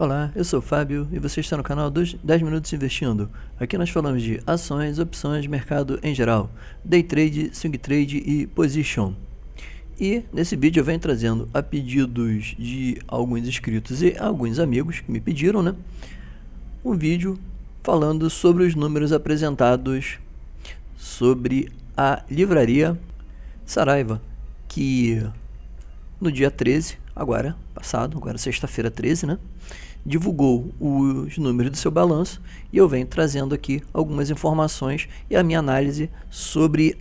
Olá, eu sou o Fábio e você está no canal 10 Minutos Investindo. Aqui nós falamos de ações, opções, mercado em geral, day trade, swing trade e position. E nesse vídeo eu venho trazendo a pedidos de alguns inscritos e alguns amigos que me pediram, um vídeo falando sobre os números apresentados sobre a livraria Saraiva, que no dia 13, agora sexta-feira 13, divulgou os números do seu balanço e eu venho trazendo aqui algumas informações e a minha análise sobre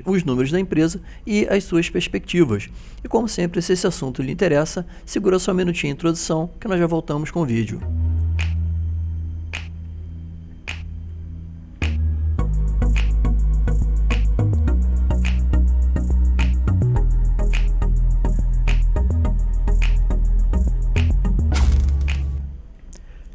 os números da empresa e as suas perspectivas. E como sempre, se esse assunto lhe interessa, segura só um minutinho de introdução que nós já voltamos com o vídeo.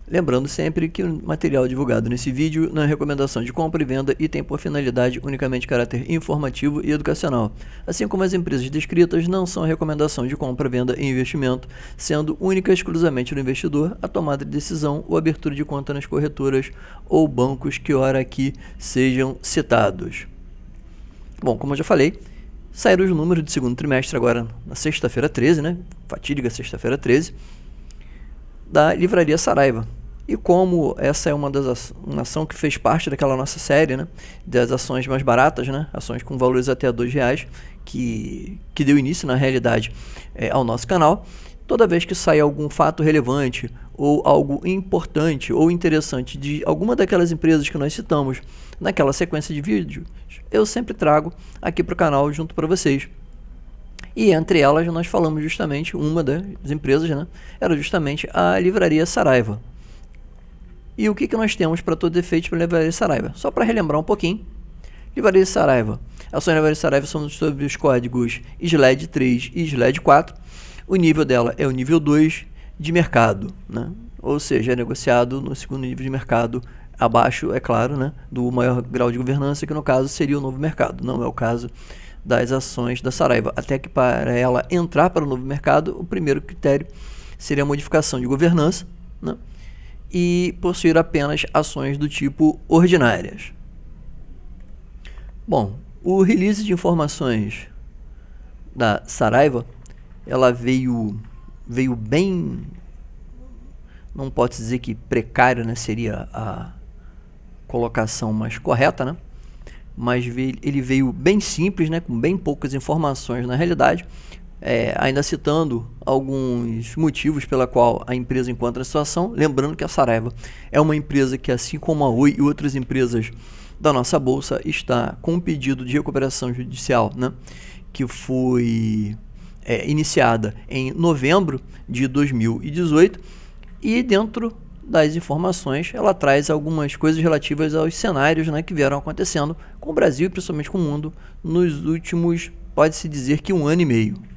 Lembrando sempre que o material divulgado nesse vídeo não é recomendação de compra e venda e tem por finalidade unicamente caráter informativo e educacional, assim como as empresas descritas não são recomendação de compra, venda e investimento, sendo única e exclusivamente do investidor a tomada de decisão ou abertura de conta nas corretoras ou bancos que ora aqui sejam citados. Bom, como eu já falei, saíram os números do segundo trimestre agora na sexta-feira 13, fatídica sexta-feira 13, da livraria Saraiva. E como essa é uma ação que fez parte daquela nossa série, das ações mais baratas, ações com valores até R$2, que deu início, na realidade, ao nosso canal, toda vez que sai algum fato relevante ou algo importante ou interessante de alguma daquelas empresas que nós citamos naquela sequência de vídeos, eu sempre trago aqui para o canal junto para vocês. E entre elas nós falamos justamente, uma das empresas, era justamente a livraria Saraiva. E o que nós temos para todo efeito para a livraria Saraiva? Só para relembrar um pouquinho, livraria Saraiva. Ações da livraria Saraiva são sobre os códigos SLED 3 e SLED 4. O nível dela é o nível 2 de mercado, ou seja, é negociado no segundo nível de mercado, abaixo, é claro, do maior grau de governança, que no caso seria o novo mercado. Não é o caso das ações da Saraiva, até que para ela entrar para o novo mercado, o primeiro critério seria a modificação de governança, e possuir apenas ações do tipo ordinárias. Bom, o release de informações da Saraiva, ela veio bem, não pode dizer que precário, seria a colocação mais correta, mas ele veio bem simples, com bem poucas informações na realidade, ainda citando alguns motivos pela qual a empresa encontra a situação. Lembrando que a Saraiva é uma empresa que, assim como a Oi e outras empresas da nossa bolsa, está com um pedido de recuperação judicial, que foi iniciada em novembro de 2018, e dentro das informações ela traz algumas coisas relativas aos cenários que vieram acontecendo com o Brasil e principalmente com o mundo nos últimos, pode-se dizer que 1 ano e meio.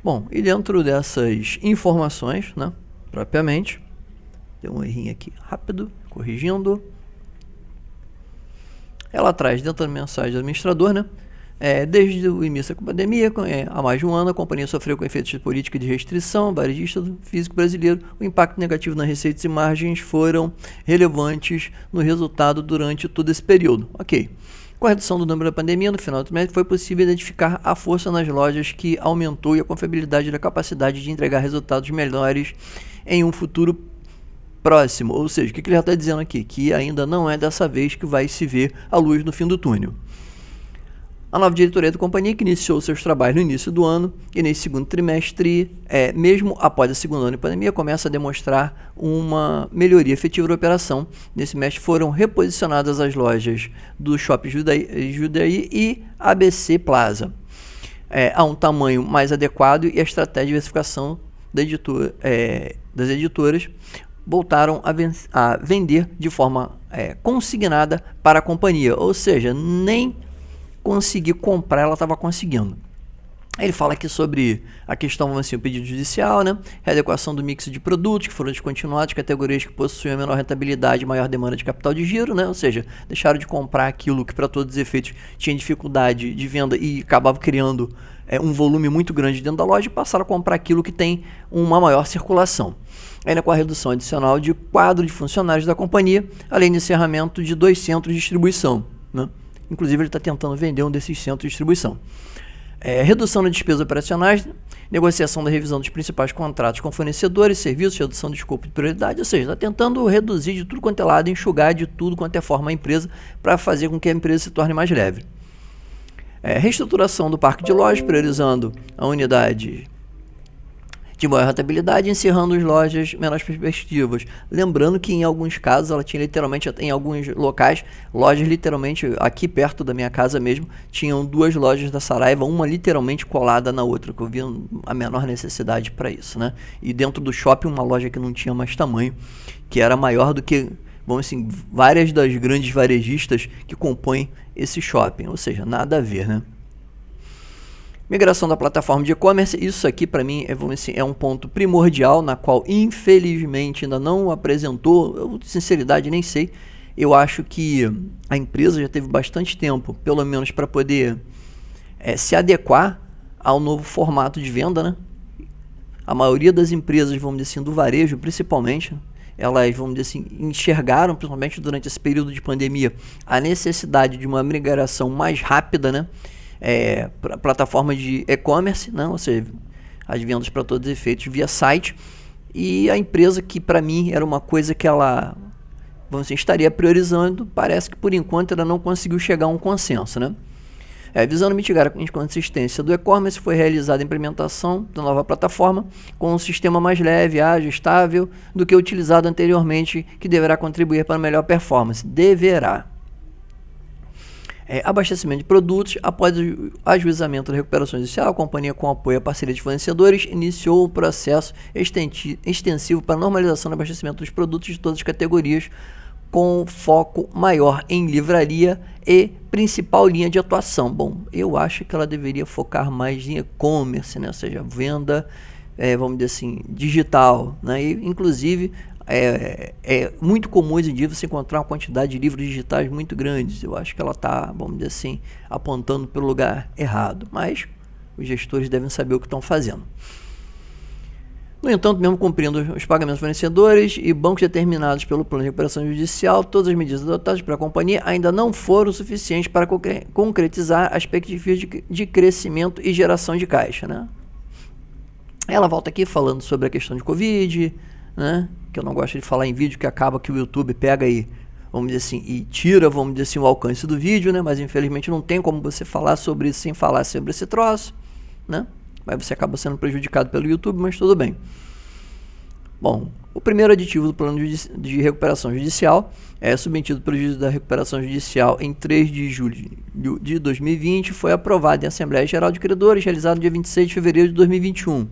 Bom, e dentro dessas informações, propriamente, deu um errinho aqui rápido, corrigindo. Ela traz dentro da mensagem do administrador, desde o início da pandemia, há mais de um ano, a companhia sofreu com efeitos de política de restrição varejista do físico brasileiro. O impacto negativo nas receitas e margens foram relevantes no resultado durante todo esse período. Ok. Com a redução do número da pandemia, no final do trimestre, foi possível identificar a força nas lojas que aumentou e a confiabilidade da capacidade de entregar resultados melhores em um futuro próximo. Ou seja, o que ele já está dizendo aqui? Que ainda não é dessa vez que vai se ver a luz no fim do túnel. A nova diretoria da companhia, que iniciou seus trabalhos no início do ano e nesse segundo trimestre, mesmo após a segunda ano de pandemia, começa a demonstrar uma melhoria efetiva da operação. Nesse mês foram reposicionadas as lojas do Shopping Jundiaí e ABC Plaza a um tamanho mais adequado, e a estratégia de diversificação das editoras voltaram a vender de forma consignada para a companhia, ou seja, nem conseguir comprar ela estava conseguindo. Aí ele fala aqui sobre a questão, vamos assim, o pedido judicial, né? Readequação do mix de produtos que foram descontinuados, categorias que possuíam menor rentabilidade e maior demanda de capital de giro, né? Ou seja, deixaram de comprar aquilo que para todos os efeitos tinha dificuldade de venda e acabava criando um volume muito grande dentro da loja e passaram a comprar aquilo que tem uma maior circulação. Ainda com a redução adicional de quadro de funcionários da companhia, além do encerramento de 2 centros de distribuição, né? Inclusive ele está tentando vender um desses centros de distribuição. Redução das despesas operacionais, negociação da revisão dos principais contratos com fornecedores, serviços, redução do escopo de prioridade, ou seja, está tentando reduzir de tudo quanto é lado, enxugar de tudo quanto é forma a empresa para fazer com que a empresa se torne mais leve. Reestruturação do parque de lojas, priorizando a unidade de maior rentabilidade, encerrando as lojas menores perspectivas. Lembrando que em alguns casos ela tinha literalmente, em alguns locais, lojas literalmente, aqui perto da minha casa mesmo, tinham 2 lojas da Saraiva, uma literalmente colada na outra, que eu via a menor necessidade para isso, né? E dentro do shopping uma loja que não tinha mais tamanho, que era maior do que, vamos assim, várias das grandes varejistas que compõem esse shopping, ou seja, nada a ver, né? Migração da plataforma de e-commerce, isso aqui para mim é um ponto primordial, na qual infelizmente ainda não apresentou, eu de sinceridade nem sei, eu acho que a empresa já teve bastante tempo, pelo menos para poder se adequar ao novo formato de venda, né? A maioria das empresas, vamos dizer assim, do varejo principalmente, elas, vamos dizer assim, enxergaram, principalmente durante esse período de pandemia, a necessidade de uma migração mais rápida, né? Para plataforma de e-commerce, né? Ou seja, as vendas para todos os efeitos via site, e a empresa que para mim era uma coisa que ela, vamos dizer, estaria priorizando, parece que por enquanto ela não conseguiu chegar a um consenso, né? Visando mitigar a inconsistência do e-commerce, foi realizada a implementação da nova plataforma com um sistema mais leve, ágil, estável do que o utilizado anteriormente, que deverá contribuir para melhor performance. Deverá. Abastecimento de produtos. Após o ajuizamento da recuperação judicial, a companhia, com apoio à parceria de fornecedores, iniciou o processo extensivo para a normalização do abastecimento dos produtos de todas as categorias, com foco maior em livraria e principal linha de atuação. Bom, eu acho que ela deveria focar mais em e-commerce, né? Ou seja, venda, vamos dizer assim, digital, né? E, inclusive, é muito comum hoje em dia você encontrar uma quantidade de livros digitais muito grandes. Eu acho que ela está, vamos dizer assim, apontando para o lugar errado, mas os gestores devem saber o que estão fazendo. No entanto, mesmo cumprindo os pagamentos fornecedores e bancos determinados pelo plano de recuperação judicial, todas as medidas adotadas pela companhia ainda não foram suficientes para concretizar as perspectivas de crescimento e geração de caixa, né? Ela volta aqui falando sobre a questão de Covid, né? Que eu não gosto de falar em vídeo, que acaba que o YouTube pega aí, vamos dizer assim, e tira, vamos dizer assim, o alcance do vídeo, né? Mas infelizmente não tem como você falar sobre isso sem falar sobre esse troço, né? Mas você acaba sendo prejudicado pelo YouTube, mas tudo bem. Bom, o primeiro aditivo do plano de recuperação judicial submetido pelo juiz da recuperação judicial em 3 de julho de 2020, foi aprovado em Assembleia Geral de Credores, realizado no dia 26 de fevereiro de 2021,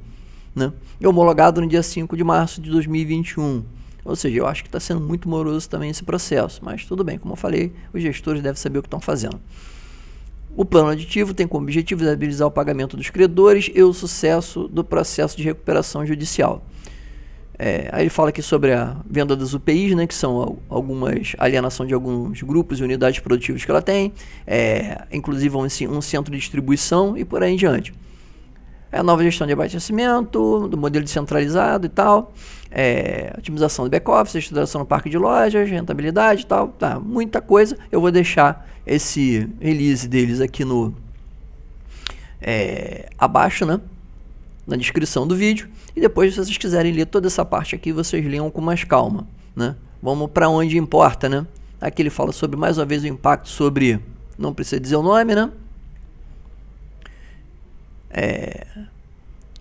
né? E homologado no dia 5 de março de 2021. Ou seja, eu acho que está sendo muito moroso também esse processo, mas tudo bem, como eu falei, os gestores devem saber o que estão fazendo. O plano aditivo tem como objetivo viabilizar o pagamento dos credores e o sucesso do processo de recuperação judicial. Aí ele fala aqui sobre a venda das UPIs, né, que são algumas alienação de alguns grupos e unidades produtivas que ela tem, inclusive um centro de distribuição e por aí em diante. A nova gestão de abastecimento, do modelo descentralizado e tal, otimização do back-office, estruturação no parque de lojas, rentabilidade e tal, tá, muita coisa. Eu vou deixar esse release deles aqui no abaixo, né, na descrição do vídeo, e depois, se vocês quiserem ler toda essa parte aqui, vocês leiam com mais calma, né? Vamos para onde importa, né? Aqui ele fala sobre, mais uma vez, o impacto sobre, não precisa dizer o nome, né?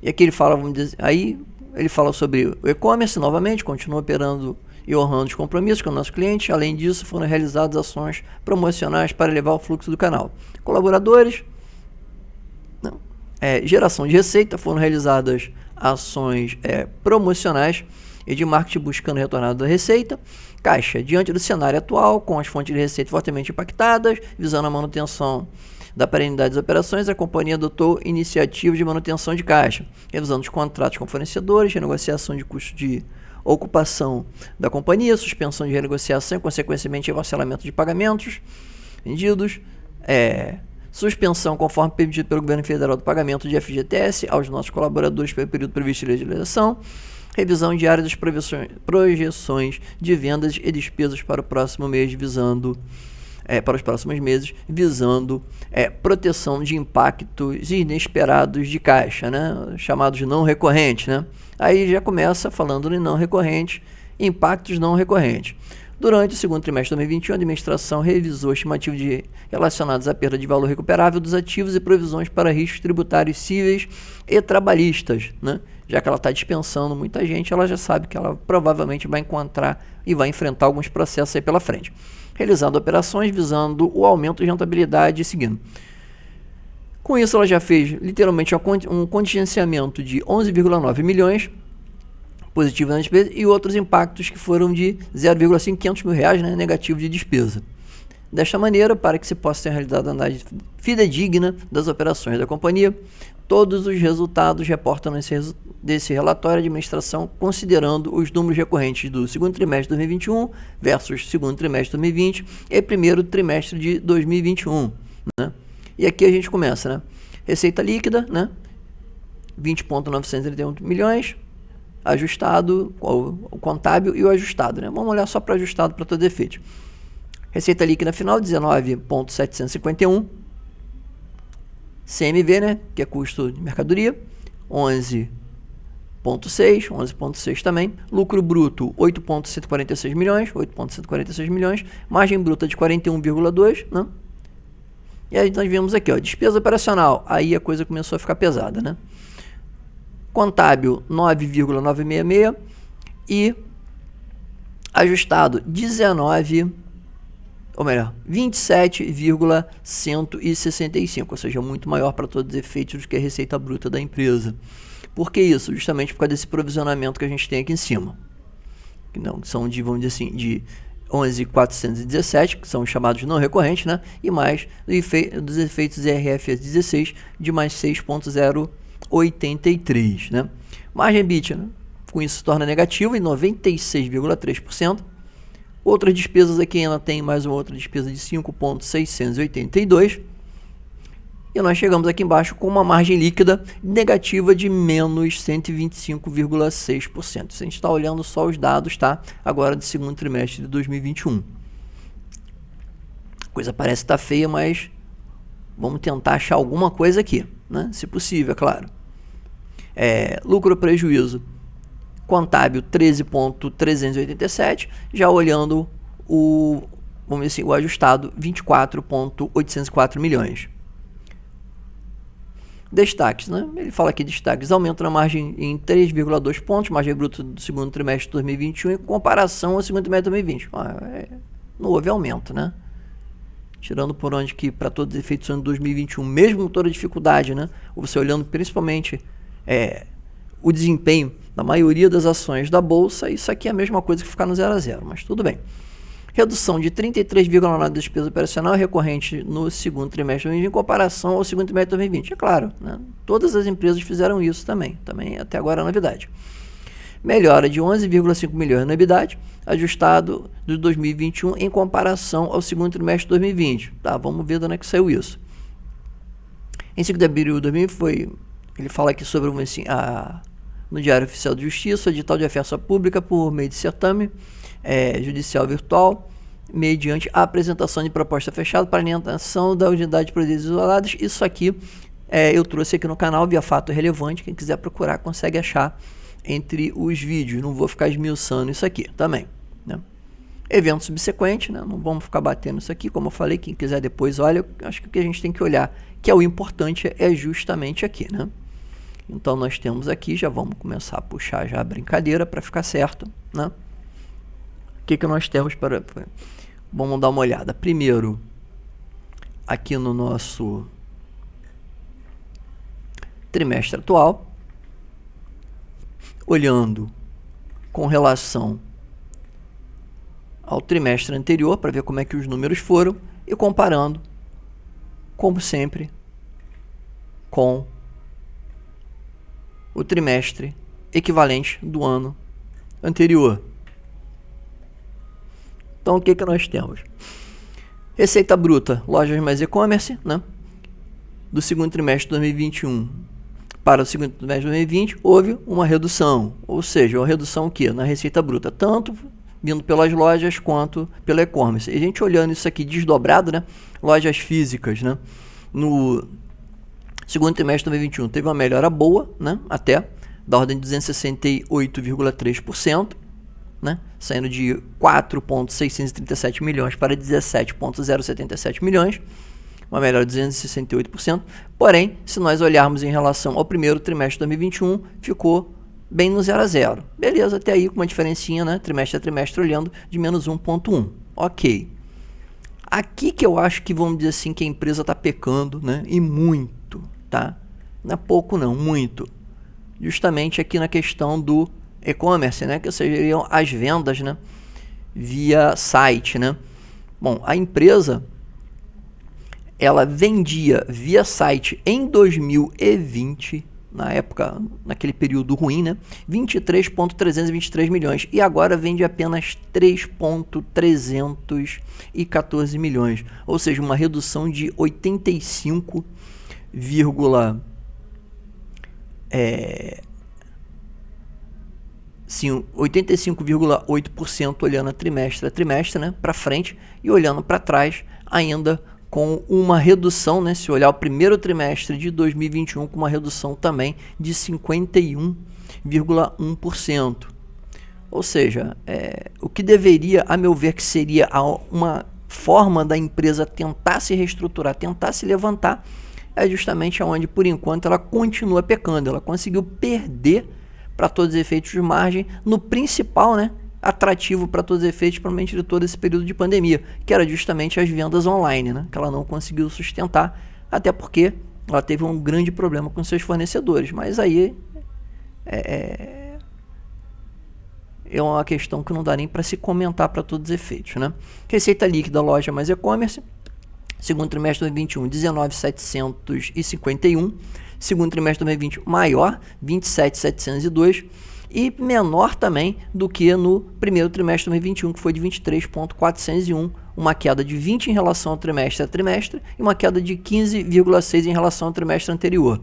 E aqui ele fala, vamos dizer, aí ele fala sobre o e-commerce novamente, continua operando e honrando os compromissos com o nosso cliente. Além disso, foram realizadas ações promocionais para elevar o fluxo do canal. Colaboradores, geração de receita, foram realizadas ações promocionais e de marketing buscando retornado da receita. Caixa, diante do cenário atual, com as fontes de receita fortemente impactadas, visando a manutenção da perenidade das operações, a companhia adotou iniciativas de manutenção de caixa, revisando os contratos com fornecedores, renegociação de custo de ocupação da companhia, suspensão de renegociação e, consequentemente, parcelamento de pagamentos vendidos, suspensão, conforme permitido pelo governo federal, do pagamento de FGTS aos nossos colaboradores pelo período previsto em legislação, revisão diária das projeções de vendas e despesas para o próximo mês, para os próximos meses, visando proteção de impactos inesperados de caixa, né? Chamados não recorrentes, né? Aí já começa falando em não recorrentes, impactos não recorrentes. Durante o segundo trimestre de 2021, a administração revisou estimativas relacionadas à perda de valor recuperável dos ativos e provisões para riscos tributários cíveis e trabalhistas, né? Já que ela está dispensando muita gente, ela já sabe que ela provavelmente vai encontrar e vai enfrentar alguns processos aí pela frente. Realizando operações visando o aumento de rentabilidade e seguindo. Com isso, ela já fez literalmente um contingenciamento de 11,9 milhões positivo na despesa e outros impactos que foram de 0,500 mil reais, né, negativo de despesa. Desta maneira, para que se possa ter realizado a análise fidedigna das operações da companhia, todos os resultados reportam desse relatório a administração, considerando os números recorrentes do segundo trimestre de 2021 versus segundo trimestre de 2020 e primeiro trimestre de 2021, né? E aqui a gente começa, né? Receita líquida, né? 20,931 milhões, ajustado, o contábil e o ajustado, né? Vamos olhar só para o ajustado para todo efeito. Receita líquida final, 19,751. CMV, né, que é custo de mercadoria, 11,6 também. Lucro bruto, 8,146 milhões. Margem bruta de 41,2, né? E aí nós vemos aqui, ó, despesa operacional. Aí a coisa começou a ficar pesada, né? Contábil, 9,966 e ajustado, 27,165, ou seja, muito maior para todos os efeitos do que a receita bruta da empresa. Por que isso? Justamente por causa desse provisionamento que a gente tem aqui em cima. Não, são de, vamos dizer assim, de 11.417, que são chamados não recorrentes, né? E mais dos efeitos IRFS 16 de mais 6,083, né? Margem EBITDA, né? Com isso se torna negativa em 96,3%. Outras despesas aqui ainda tem mais uma outra despesa de 5,682. E nós chegamos aqui embaixo com uma margem líquida negativa de menos 125,6%. Se a gente está olhando só os dados, tá? Agora do segundo trimestre de 2021. A coisa parece estar feia, mas vamos tentar achar alguma coisa aqui, né? Se possível, é claro. Lucro ou prejuízo contábil 13,387, já olhando vamos dizer assim, o ajustado 24,804 milhões. Destaques, né? Ele fala aqui destaques, aumento na margem em 3,2 pontos, margem bruta do segundo trimestre de 2021 em comparação ao segundo trimestre de 2020. Não houve aumento, né? Tirando por onde que para todos os efeitos em 2021, mesmo com toda a dificuldade, né? Você olhando principalmente o desempenho da maioria das ações da Bolsa, isso aqui é a mesma coisa que ficar no 0 a 0, mas tudo bem. Redução de 33,9% da despesa operacional recorrente no segundo trimestre de 2020 em comparação ao segundo trimestre de 2020. É claro, né? Todas as empresas fizeram isso também até agora é novidade. Melhora de 11,5 milhões na EBITDA, ajustado de 2021 em comparação ao segundo trimestre de 2020. Tá, vamos ver de onde é que saiu isso. Em 5 de abril de 2020 ele fala aqui sobre no Diário Oficial de Justiça, o edital de oferta pública por meio de certame judicial virtual, mediante a apresentação de proposta fechada para alienação da unidade de propriedades isoladas. Isso aqui eu trouxe aqui no canal via fato relevante. Quem quiser procurar consegue achar entre os vídeos. Não vou ficar esmiuçando isso aqui também, né? Evento subsequente, né? Não vamos ficar batendo isso aqui. Como eu falei, quem quiser depois olha. Acho que o que a gente tem que olhar, que é o importante, é justamente aqui, né? Então nós temos aqui, já vamos começar a puxar já a brincadeira para ficar certo, né? O que nós temos para... Vamos dar uma olhada. Primeiro, aqui no nosso trimestre atual, olhando com relação ao trimestre anterior, para ver como é que os números foram, e comparando como sempre, com o trimestre equivalente do ano anterior. Então, o que nós temos? Receita bruta, lojas mais e-commerce, né? Do segundo trimestre de 2021 para o segundo trimestre de 2020, houve uma redução. Ou seja, uma redução o quê? Na receita bruta, tanto vindo pelas lojas quanto pelo e-commerce. E a gente olhando isso aqui desdobrado, né? Lojas físicas, né? No segundo trimestre de 2021 teve uma melhora boa, né? Até da ordem de 268,3%, né? Saindo de 4,637 milhões para 17,077 milhões, uma melhora de 268%. Porém, se nós olharmos em relação ao primeiro trimestre de 2021, ficou bem no 0 a 0. Beleza, até aí com uma diferencinha, né? Trimestre a trimestre olhando de menos 1,1. Ok. Aqui que eu acho que, vamos dizer assim, que a empresa está pecando, né? E muito, tá? Não é pouco não, muito. Justamente aqui na questão do e-commerce, né? Que seriam as vendas, né? Via site, né? Bom, a empresa, ela vendia via site em 2020, na época, naquele período ruim, né? 23,323 milhões. E agora vende apenas 3,314 milhões. Ou seja, uma redução de 85,8% olhando trimestre a trimestre, né, para frente, e olhando para trás ainda com uma redução, né, se olhar o primeiro trimestre de 2021 com uma redução também de 51,1%. Ou seja, o que deveria, a meu ver, que seria uma forma da empresa tentar se reestruturar, tentar se levantar, é justamente onde, por enquanto, ela continua pecando. Ela conseguiu perder, para todos os efeitos de margem, no principal, né, atrativo para todos os efeitos, provavelmente de todo esse período de pandemia, que era justamente as vendas online, né, que ela não conseguiu sustentar, até porque ela teve um grande problema com seus fornecedores. Mas aí é uma questão que não dá nem para se comentar para todos os efeitos, né? Receita líquida, loja mais e-commerce, segundo trimestre de 2021, 19.751. Segundo trimestre de 2020, maior, 27.702. E menor também do que no primeiro trimestre de 2021, que foi de 23.401. Uma queda de 20 em relação ao trimestre a trimestre e uma queda de 15,6 em relação ao trimestre anterior.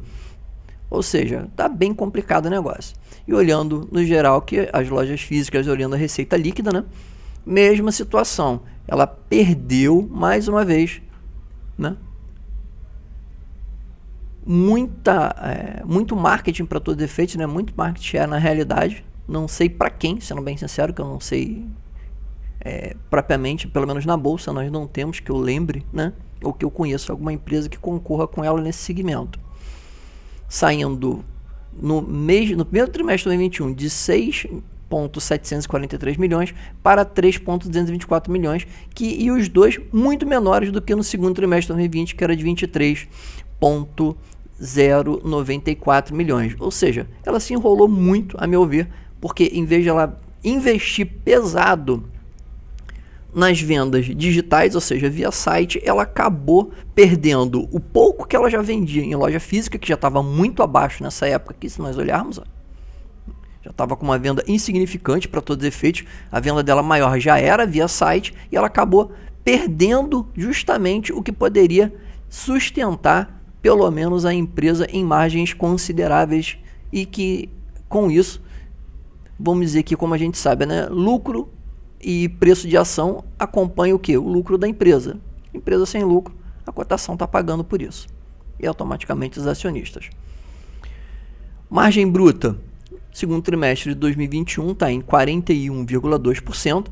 Ou seja, está bem complicado o negócio. E olhando no geral, que as lojas físicas, olhando a receita líquida, né? Mesma situação. Ela perdeu mais uma vez, né? Muito marketing para todos os efeitos, né? Muito market share na realidade. Não sei para quem, sendo bem sincero, que eu não sei propriamente, pelo menos na bolsa nós não temos, que eu lembre, né? Ou que eu conheço alguma empresa que concorra com ela nesse segmento. Saindo no primeiro trimestre de 2021 de 6,743 milhões para 3,224 milhões, e os dois muito menores do que no segundo trimestre de 2020, que era de 23,094 milhões. Ou seja, ela se enrolou muito, a meu ver, porque em vez de ela investir pesado nas vendas digitais, ou seja, via site, ela acabou perdendo o pouco que ela já vendia em loja física, que já estava muito abaixo nessa época aqui, se nós olharmos, já estava com uma venda insignificante para todos os efeitos. A venda dela maior já era via site e ela acabou perdendo justamente o que poderia sustentar pelo menos a empresa em margens consideráveis, e que com isso, vamos dizer que, como a gente sabe, né, lucro e preço de ação acompanha o que? O lucro da empresa. Empresa sem lucro, a cotação está pagando por isso, e automaticamente os acionistas. Margem bruta, segundo trimestre de 2021, está em 41,2%,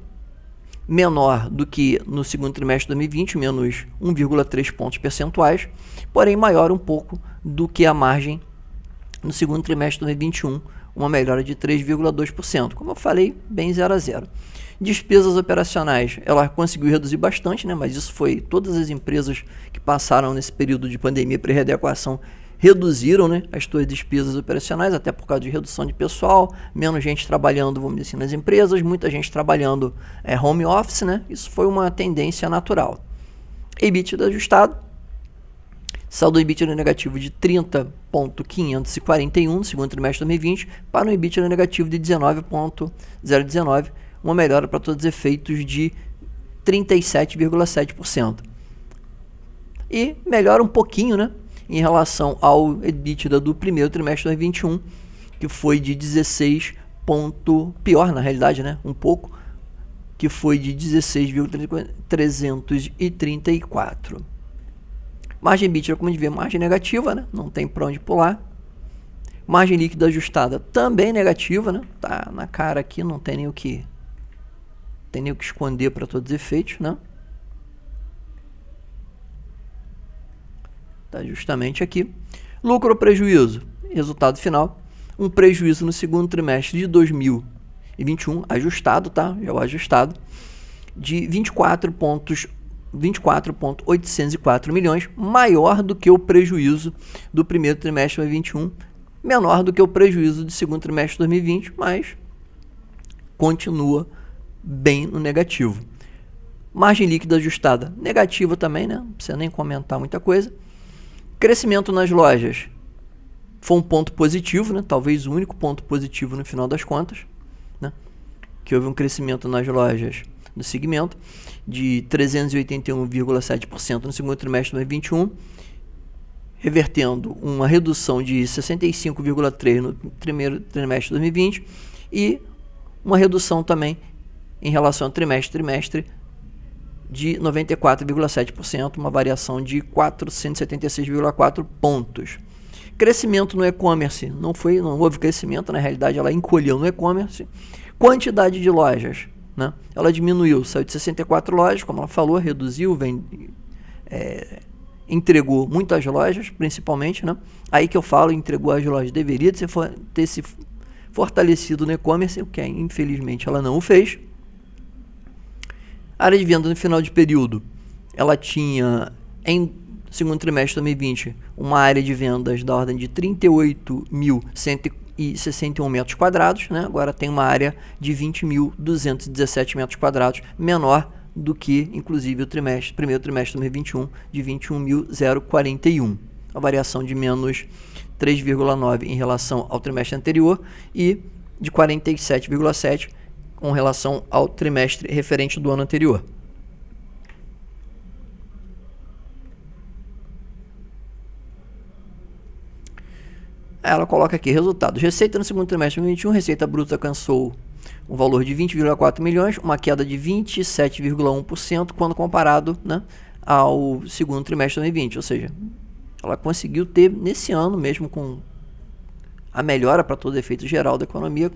menor do que no segundo trimestre de 2020, menos 1,3 pontos percentuais, porém maior um pouco do que a margem no segundo trimestre de 2021, uma melhora de 3,2%. Como eu falei, bem 0 a 0. Despesas operacionais, ela conseguiu reduzir bastante, né? Mas isso foi todas as empresas que passaram nesse período de pandemia para readequação reduziram, né, as suas despesas operacionais, até por causa de redução de pessoal, menos gente trabalhando, vamos dizer assim, nas empresas, muita gente trabalhando home office, né? Isso foi uma tendência natural. EBITDA ajustado, Saldo EBITDA negativo de 30.541 no segundo trimestre de 2020 para um EBITDA negativo de 19.019, uma melhora para todos os efeitos de 37,7%. E melhora um pouquinho, né, em relação ao EBITDA do primeiro trimestre de 2021, que foi de 16 pior na realidade, né, um pouco, que foi de 16,334. Margem EBITDA, como a gente vê, margem negativa, né, não tem para onde pular. Margem líquida ajustada também negativa, né, tá na cara aqui, não tem nem o que esconder para todos os efeitos, né. Tá justamente aqui. Lucro ou prejuízo? Resultado final, um prejuízo no segundo trimestre de 2021, ajustado, tá? Já o ajustado, de 24.804 milhões, maior do que o prejuízo do primeiro trimestre de 2021, menor do que o prejuízo do segundo trimestre de 2020, mas continua bem no negativo. Margem líquida ajustada, negativa também, né? Não precisa nem comentar muita coisa. Crescimento nas lojas foi um ponto positivo, né? Talvez o único ponto positivo no final das contas, né? Que houve um crescimento nas lojas do segmento de 381,7% no segundo trimestre de 2021, revertendo uma redução de 65,3% no primeiro trimestre de 2020 e uma redução também em relação ao trimestre de 94,7%, uma variação de 476,4 pontos. Crescimento no e-commerce, não houve crescimento, na realidade ela encolheu no e-commerce. Quantidade de lojas, né? Ela diminuiu, saiu de 64 lojas, como ela falou, reduziu, entregou muitas lojas, principalmente, né? Aí que eu falo, entregou as lojas, deveria ter se fortalecido no e-commerce, o que infelizmente ela não o fez. A área de venda no final de período, ela tinha, em segundo trimestre de 2020, uma área de vendas da ordem de 38.161 metros quadrados, né? Agora tem uma área de 20.217 metros quadrados, menor do que, inclusive, o primeiro trimestre de 2021, de 21.041. A variação de menos 3,9 em relação ao trimestre anterior e de 47,7 com relação ao trimestre referente do ano anterior. Ela coloca aqui resultados. Receita no segundo trimestre de 2021, receita bruta alcançou um valor de 20,4 milhões, uma queda de 27,1% quando comparado, né, ao segundo trimestre de 2020. Ou seja, ela conseguiu ter nesse ano, mesmo com a melhora para todo efeito geral da economia,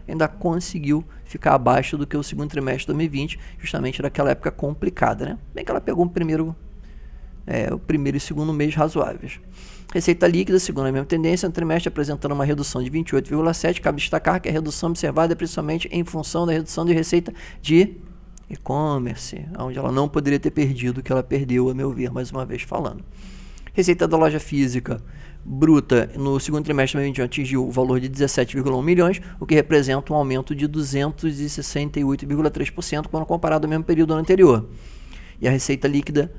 ainda conseguiu ficar abaixo do que o segundo trimestre de 2020, justamente naquela época complicada, né? Bem que ela pegou o primeiro e segundo mês razoáveis. Receita líquida, segundo a mesma tendência, no trimestre apresentando uma redução de 28,7%. Cabe destacar que a redução observada é principalmente em função da redução de receita de e-commerce, onde ela não poderia ter perdido o que ela perdeu, a meu ver, mais uma vez falando. Receita da loja física bruta no segundo trimestre de 2021 atingiu o valor de 17,1 milhões, o que representa um aumento de 268,3% quando comparado ao mesmo período anterior. E a receita líquida,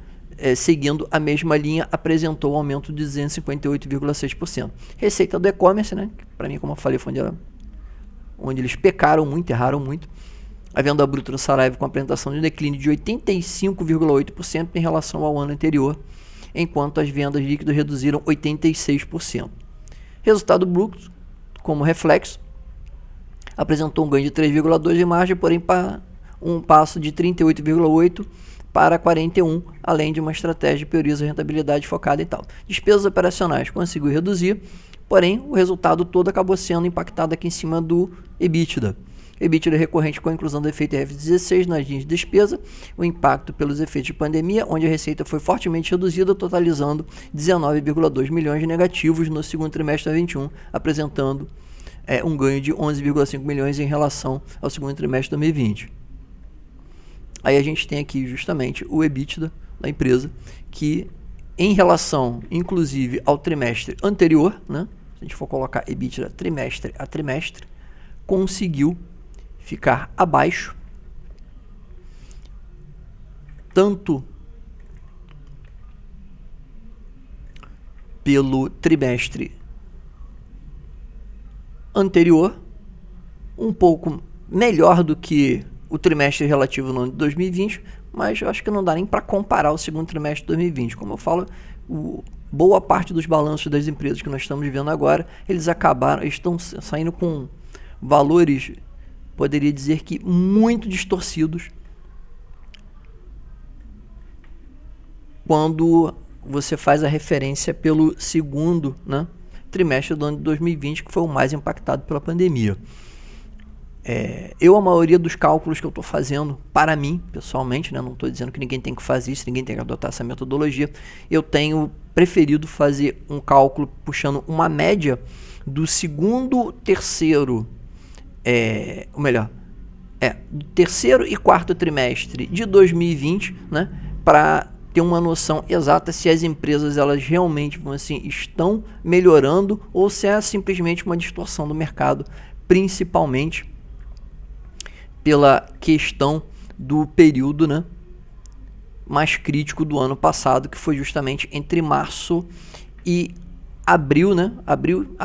seguindo a mesma linha, apresentou um aumento de 258,6%. Receita do e-commerce, né, que para mim, como eu falei, foi onde eles pecaram muito, erraram muito. A venda bruta no Saraiva com a apresentação de um declínio de 85,8% em relação ao ano anterior, enquanto as vendas líquidas reduziram 86%. Resultado bruto, como reflexo, apresentou um ganho de 3,2% em margem, porém para um passo de 38,8% para 41%, além de uma estratégia de prioriza rentabilidade focada e tal. Despesas operacionais conseguiu reduzir, porém o resultado todo acabou sendo impactado aqui em cima do EBITDA. EBITDA recorrente com a inclusão do efeito IFRS 16 nas linhas de despesa, o impacto pelos efeitos de pandemia, onde a receita foi fortemente reduzida, totalizando 19,2 milhões negativos no segundo trimestre de 2021, apresentando um ganho de 11,5 milhões em relação ao segundo trimestre de 2020. Aí a gente tem aqui justamente o EBITDA da empresa, que em relação, inclusive, ao trimestre anterior, né, se a gente for colocar EBITDA trimestre a trimestre, conseguiu ficar abaixo, tanto pelo trimestre anterior, um pouco melhor do que o trimestre relativo no ano de 2020, mas eu acho que não dá nem para comparar o segundo trimestre de 2020. Como eu falo, boa parte dos balanços das empresas que nós estamos vendo agora, estão saindo com valores, poderia dizer que muito distorcidos, quando você faz a referência pelo segundo, né, trimestre do ano de 2020, que foi o mais impactado pela pandemia. A maioria dos cálculos que eu estou fazendo, para mim, pessoalmente, né, não estou dizendo que ninguém tem que fazer isso, ninguém tem que adotar essa metodologia, eu tenho preferido fazer um cálculo puxando uma média do segundo, terceiro, do terceiro e quarto trimestre de 2020, né, para ter uma noção exata se as empresas elas realmente estão melhorando ou se é simplesmente uma distorção do mercado, principalmente pela questão do período, né, mais crítico do ano passado, que foi justamente entre março e abril, né?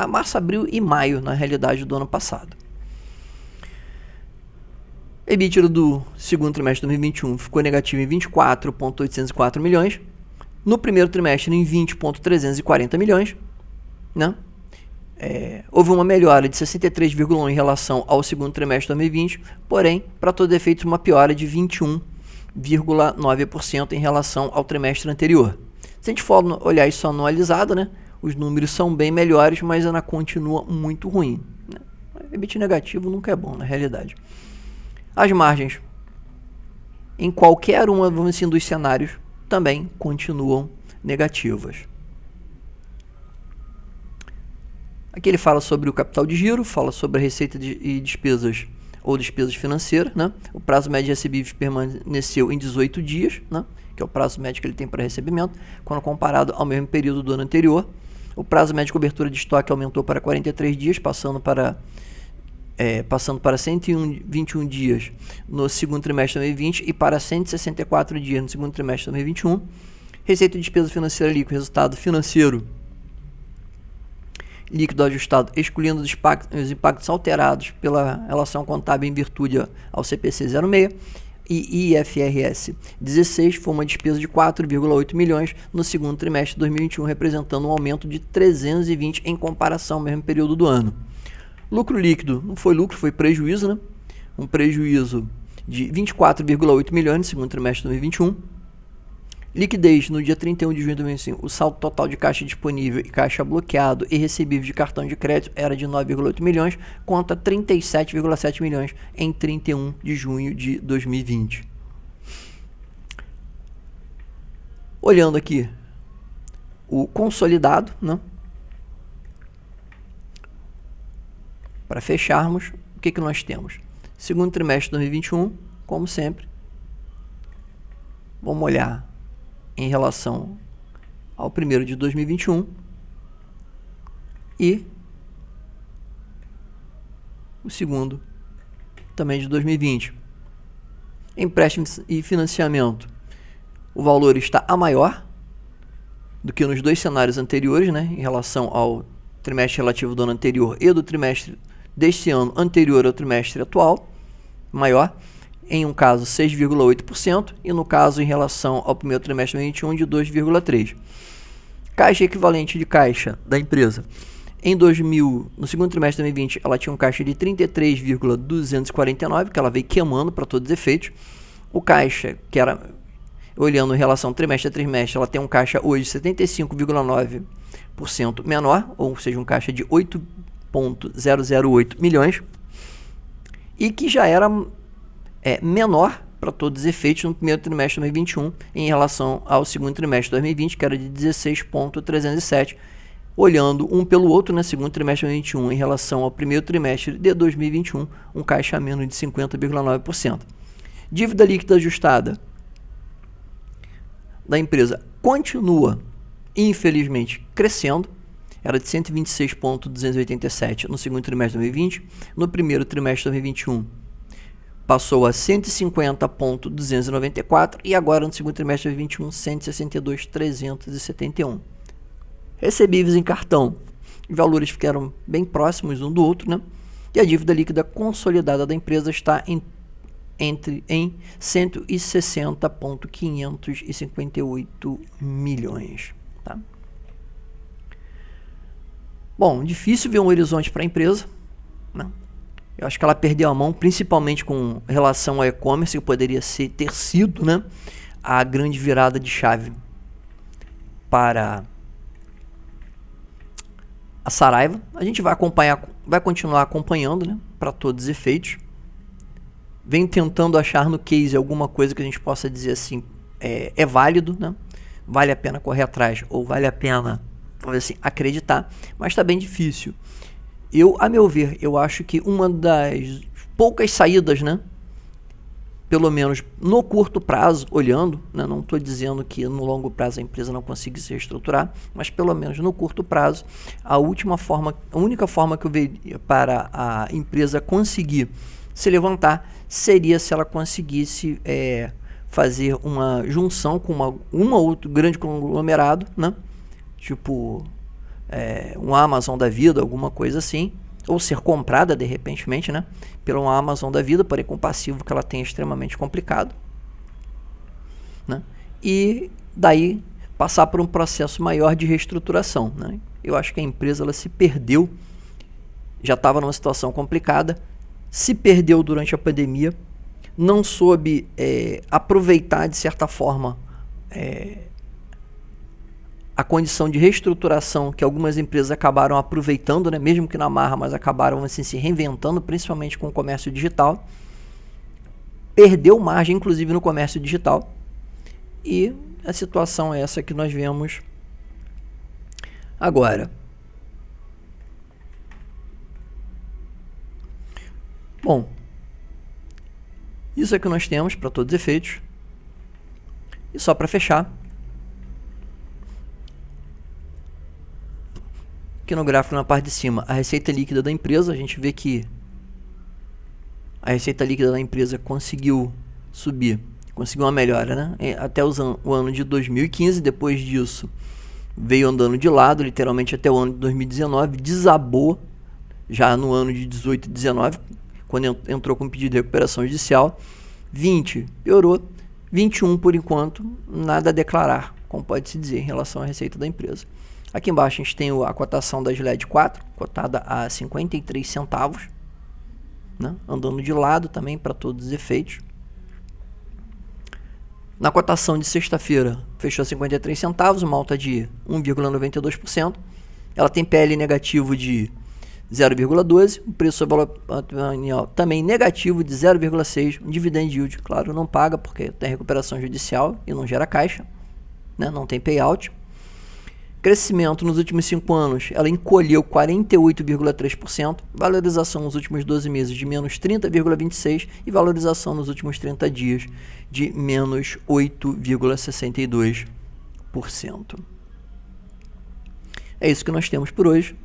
Março, abril e maio, na realidade, do ano passado. EBITDA do segundo trimestre de 2021 ficou negativo em 24,804 milhões. No primeiro trimestre, em 20,340 milhões. Né? Houve uma melhora de 63,1% em relação ao segundo trimestre de 2020, porém, para todos os efeitos, uma piora de 21,9% em relação ao trimestre anterior. Se a gente for olhar isso anualizado, né, os números são bem melhores, mas ainda continua muito ruim. Né? EBITDA negativo nunca é bom, na realidade. As margens, em qualquer um dos cenários, também continuam negativas. Aqui ele fala sobre o capital de giro, fala sobre a receita e despesas ou despesas financeiras. Né? O prazo médio de recebíveis permaneceu em 18 dias, né? Que é o prazo médio que ele tem para recebimento, quando comparado ao mesmo período do ano anterior. O prazo médio de cobertura de estoque aumentou para 43 dias, passando para 121 dias no segundo trimestre de 2020 e para 164 dias no segundo trimestre de 2021. Receita e despesa financeira líquida, resultado financeiro líquido ajustado, excluindo os impactos alterados pela relação contábil em virtude ao CPC 06 e IFRS 16, foi uma despesa de 4,8 milhões no segundo trimestre de 2021, representando um aumento de 320 em comparação ao mesmo período do ano. Lucro líquido, não foi lucro, foi prejuízo, né? Um prejuízo de 24,8 milhões no segundo trimestre de 2021. Liquidez, no dia 31 de junho de 2025, o saldo total de caixa disponível e caixa bloqueado e recebível de cartão de crédito era de 9,8 milhões, contra 37,7 milhões em 31 de junho de 2020. Olhando aqui o consolidado, né? Para fecharmos, o que nós temos? Segundo trimestre de 2021, como sempre, vamos olhar em relação ao primeiro de 2021 e o segundo também de 2020. Empréstimos e financiamento, o valor está a maior do que nos dois cenários anteriores, né, em relação ao trimestre relativo do ano anterior e do trimestre deste ano anterior ao trimestre atual, maior. Em um caso 6,8% e no caso em relação ao primeiro trimestre de 2021 de 2,3%. Caixa equivalente de caixa da empresa. No segundo trimestre de 2020 ela tinha um caixa de 33,249, que ela veio queimando para todos os efeitos. O caixa, que era, olhando em relação trimestre a trimestre, ela tem um caixa hoje 75,9% menor, ou seja, um caixa de 8,008 milhões, e que já era menor para todos os efeitos no primeiro trimestre de 2021 em relação ao segundo trimestre de 2020, que era de 16,307, olhando um pelo outro, né, segundo trimestre de 2021 em relação ao primeiro trimestre de 2021, um caixa a menos de 50,9%. Dívida líquida ajustada da empresa continua, infelizmente, crescendo, era de 126,287 no segundo trimestre de 2020, no primeiro trimestre de 2021 passou a 150,294 e agora no segundo trimestre de 2021, 162,371. Recebíveis em cartão, os valores ficaram bem próximos um do outro, né? E a dívida líquida consolidada da empresa está em 160,558 milhões. Tá? Bom, difícil ver um horizonte para a empresa, né? Eu acho que ela perdeu a mão, principalmente com relação ao e-commerce, que poderia ter sido, né, a grande virada de chave para a Saraiva. A gente vai continuar acompanhando, né, para todos os efeitos. Vem tentando achar no case alguma coisa que a gente possa dizer assim, é válido, né? Vale a pena correr atrás, ou vale a pena, vamos dizer assim, acreditar, mas está bem difícil. A meu ver, eu acho que uma das poucas saídas, né, pelo menos no curto prazo, olhando, né, não estou dizendo que no longo prazo a empresa não consiga se reestruturar, mas pelo menos no curto prazo, a única forma que eu veria para a empresa conseguir se levantar seria se ela conseguisse fazer uma junção com uma outro grande conglomerado, né, tipo um Amazon da vida, alguma coisa assim, ou ser comprada de repentemente, né, pelo Amazon da vida, porém com o passivo que ela tem extremamente complicado, né, e daí passar por um processo maior de reestruturação, né. Eu acho que a empresa ela se perdeu, já estava numa situação complicada, se perdeu durante a pandemia, não soube aproveitar de certa forma a condição de reestruturação que algumas empresas acabaram aproveitando, né, mesmo que na marra, mas acabaram assim, se reinventando, principalmente com o comércio digital. Perdeu margem, inclusive, no comércio digital. E a situação é essa que nós vemos agora. Bom, isso é que nós temos para todos os efeitos. E só para fechar, aqui no gráfico na parte de cima, a receita líquida da empresa, a gente vê que a receita líquida da empresa conseguiu subir, conseguiu uma melhora, né? Até o ano de 2015, depois disso veio andando de lado, literalmente até o ano de 2019, desabou já no ano de 18 e 19, quando entrou com pedido de recuperação judicial. 20 piorou, 21 por enquanto, nada a declarar, como pode-se dizer, em relação à receita da empresa. Aqui embaixo a gente tem a cotação da Gilead 4, cotada a 53 centavos, né? Andando de lado também para todos os efeitos. Na cotação de sexta-feira, fechou a 53 centavos, uma alta de 1,92%. Ela tem PL negativo de 0,12, o preço sobre valor patrimonial também negativo de 0,6, um dividend yield, claro, não paga porque tem recuperação judicial e não gera caixa, né? Não tem payout. Crescimento nos últimos 5 anos, ela encolheu 48,3%, valorização nos últimos 12 meses de menos 30,26% e valorização nos últimos 30 dias de menos 8,62%. É isso que nós temos por hoje,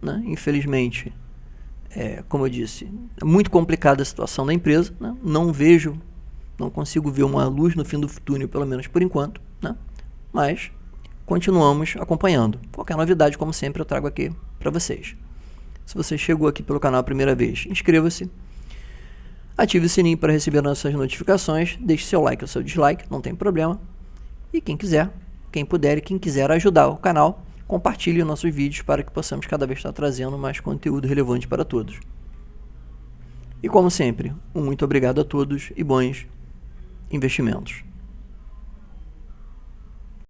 né? Infelizmente, como eu disse, é muito complicada a situação da empresa, né? Não consigo ver uma luz no fim do túnel, pelo menos por enquanto, né? Mas continuamos acompanhando. Qualquer novidade, como sempre, eu trago aqui para vocês. Se você chegou aqui pelo canal a primeira vez, inscreva-se, ative o sininho para receber nossas notificações, deixe seu like ou seu dislike, não tem problema. E quem puder e quem quiser ajudar o canal, compartilhe nossos vídeos para que possamos cada vez estar trazendo mais conteúdo relevante para todos. E como sempre, muito obrigado a todos e bons investimentos.